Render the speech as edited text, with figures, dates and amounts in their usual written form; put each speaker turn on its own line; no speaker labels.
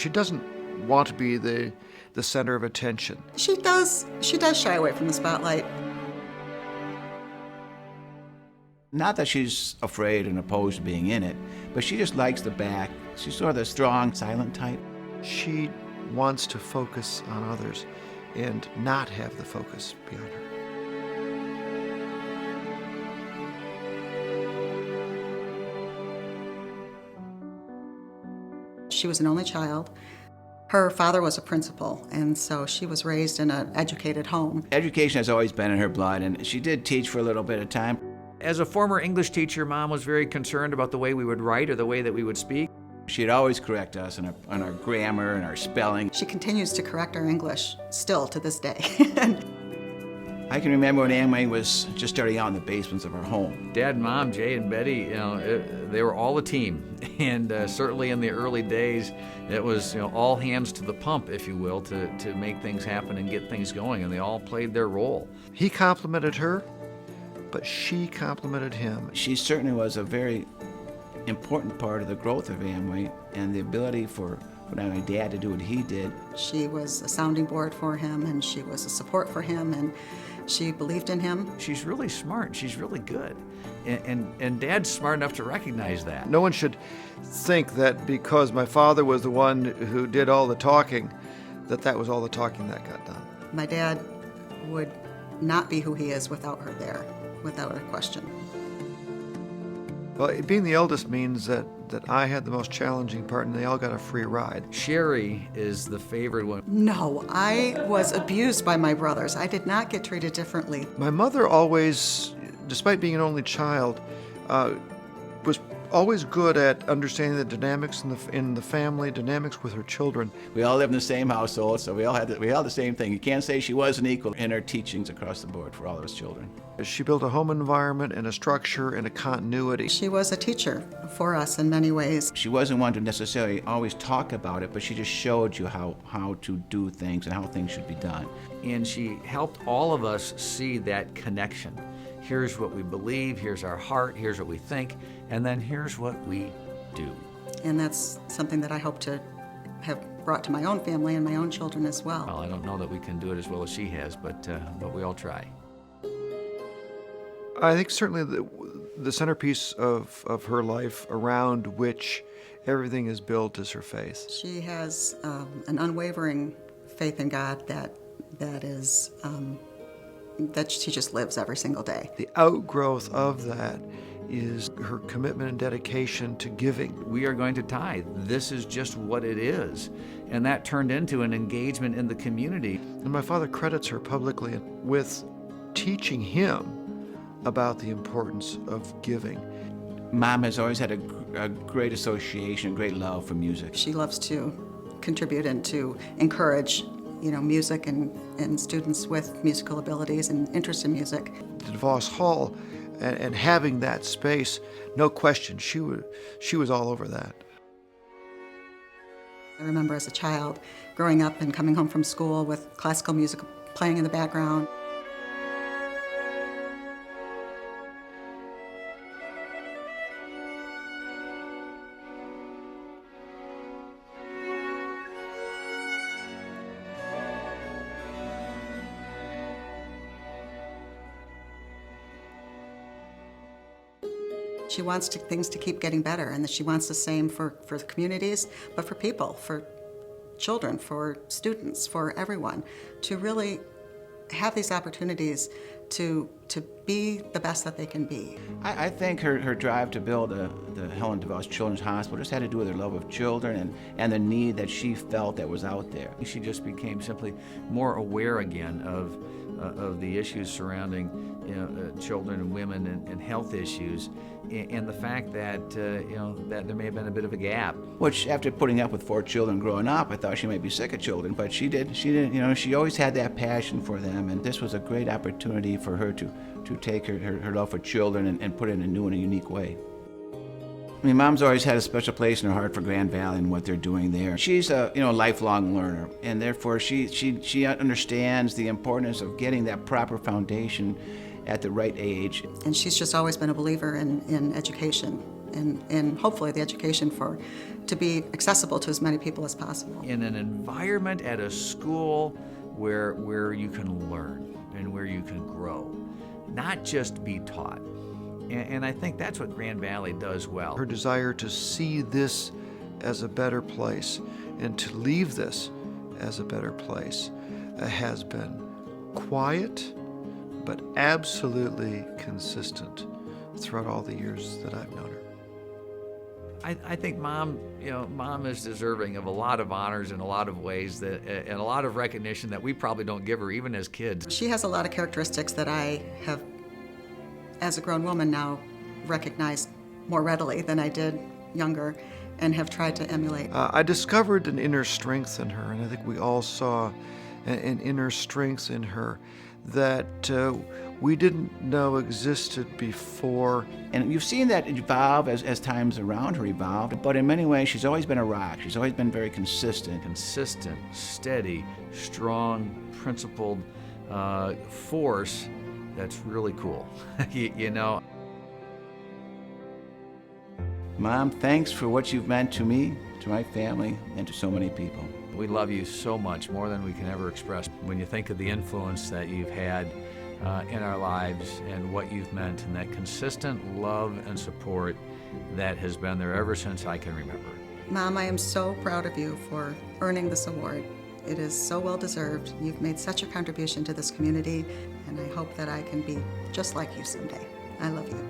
She doesn't want to be the center of attention.
She does shy away from the spotlight.
Not that she's afraid and opposed to being in it, but she just likes the back. She's sort of the strong, silent type.
She wants to focus on others and not have the focus be on her.
She was an only child. Her father was a principal, and so she was raised in an educated home.
Education has always been in her blood, and she did teach for a little bit of time.
As a former English teacher, Mom was very concerned about the way we would write or the way that we would speak.
She'd always correct us on our grammar and our spelling.
She continues to correct our English still to this day.
I can remember when Amway was just starting out in the basements of our home.
Dad and Mom, Jay and Betty, they were all a team. And certainly in the early days, it was all hands to the pump, if you will, to make things happen and get things going. And they all played their role.
He complimented her, but she complimented him.
She certainly was a very important part of the growth of Amway and the ability for my dad to do what he did.
She was a sounding board for him, and she was a support for him, and she believed in him.
She's really smart. She's really good. And Dad's smart enough to recognize that.
No one should think that because my father was the one who did all the talking, that was all the talking that got done.
My dad would not be who he is without her there, without a question.
Well, being the eldest means that I had the most challenging part, and they all got a free ride.
Sherry is the favorite one.
No, I was abused by my brothers. I did not get treated differently.
My mother always, despite being an only child, was always good at understanding the dynamics in the family, dynamics with her children.
We all lived in the same household, so we all had the same thing. You can't say she was an equal in her teachings across the board for all of us children.
She built a home environment and a structure and a continuity.
She was a teacher for us in many ways.
She wasn't one to necessarily always talk about it, but she just showed you how to do things and how things should be done.
And she helped all of us see that connection. Here's what we believe, here's our heart, here's what we think, and then here's what we do.
And that's something that I hope to have brought to my own family and my own children as well.
Well, I don't know that we can do it as well as she has, but we all try.
I think certainly the centerpiece of her life around which everything is built is her faith.
She has an unwavering faith in God that she just lives every single day.
The outgrowth of that is her commitment and dedication to giving.
We are going to tithe. This is just what it is. And that turned into an engagement in the community.
And my father credits her publicly with teaching him about the importance of giving.
Mom has always had a great association, great love for music.
She loves to contribute and to encourage music and students with musical abilities and interest in music.
The DeVos Hall and having that space, no question, she was all over that.
I remember as a child growing up and coming home from school with classical music playing in the background. She wants things to keep getting better, and that she wants the same for the communities, but for people, for children, for students, for everyone, to really have these opportunities to be the best that they can be.
I think her drive to build the Helen DeVos Children's Hospital just had to do with her love of children and the need that she felt that was out there.
She just became simply more aware again of the issues surrounding children and women and health issues, and the fact that that there may have been a bit of a gap.
Which, after putting up with 4 children growing up, I thought she might be sick of children, but she didn't. She always had that passion for them, and this was a great opportunity for her to take her love for children and put it in a new and a unique way. I mean, Mom's always had a special place in her heart for Grand Valley and what they're doing there. She's a lifelong learner, and therefore she understands the importance of getting that proper foundation at the right age.
And she's just always been a believer in education and hopefully the education to be accessible to as many people as possible.
In an environment at a school where you can learn and where you can grow, not just be taught. And I think that's what Grand Valley does well.
Her desire to see this as a better place and to leave this as a better place has been quiet, but absolutely consistent throughout all the years that I've known her.
I think Mom is deserving of a lot of honors in a lot of ways and a lot of recognition that we probably don't give her even as kids.
She has a lot of characteristics that I have, as a grown woman now, recognized more readily than I did younger and have tried to emulate.
I discovered an inner strength in her, and I think we all saw an inner strength in her that we didn't know existed before.
And you've seen that evolve as times around her evolved, but in many ways she's always been a rock. She's always been very consistent.
Consistent, steady, strong, principled force that's really cool. you know.
Mom, thanks for what you've meant to me, to my family, and to so many people.
We love you so much, more than we can ever express. When you think of the influence that you've had in our lives and what you've meant, and that consistent love and support that has been there ever since I can remember.
Mom, I am so proud of you for earning this award. It is so well deserved. You've made such a contribution to this community, and I hope that I can be just like you someday. I love you.